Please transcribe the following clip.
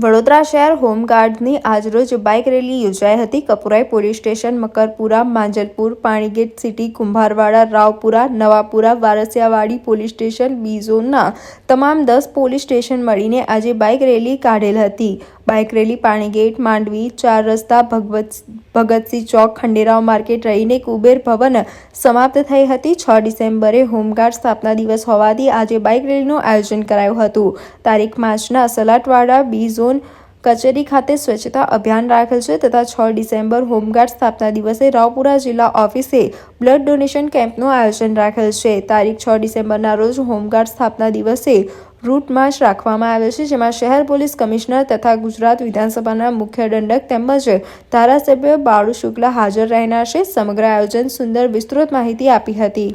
વડોદરા શહેર હોમગાર્ડની આજરોજ bike rally યોજાઈ હતી। Kapurai police station, Makarpura, Manjalpur, Panigate city, Kumbharwada, Raopura, Navapura, Varasiyawadi police station, B ઝોનના તમામ 10 પોલીસ સ્ટેશન મળીને આજે બાઇક રેલી કાઢેલ હતી। બાઇક રેલી પાણીગેટ, માંડવી, 4 રસ્તા, ભગતસિંહ ચોક, ખંડેરાવ માર્કેટ રહીને કુબેર ભવન સમાપ્ત થઈ હતી। 6 ડિસેમ્બરે હોમગાર્ડ સ્થાપના દિવસ હોવાથી આજે બાઇક રેલીનું આયોજન કરાયું હતું। તારીખ 5ના સલાટવાડા બી ઝોન કચેરી ખાતે સ્વચ્છતા અભિયાન રાખેલ છે તથા 6 ડિસેમ્બર હોમગાર્ડ સ્થાપના દિવસે રાવપુરા જિલ્લા ઓફિસે બ્લડ ડોનેશન કેમ્પનું આયોજન રાખેલ છે। તારીખ 6 ડિસેમ્બરના રોજ હોમગાર્ડ સ્થાપના દિવસે રૂટ માર્ચ રાખવામાં આવેલ છે, જેમાં શહેર પોલીસ કમિશનર તથા ગુજરાત વિધાનસભાના મુખ્ય દંડક તેમજ ધારાસભ્ય બાળુ શુક્લા હાજર રહેનાર છે। સમગ્ર આયોજન સુંદર વિસ્તૃત માહિતી આપી હતી।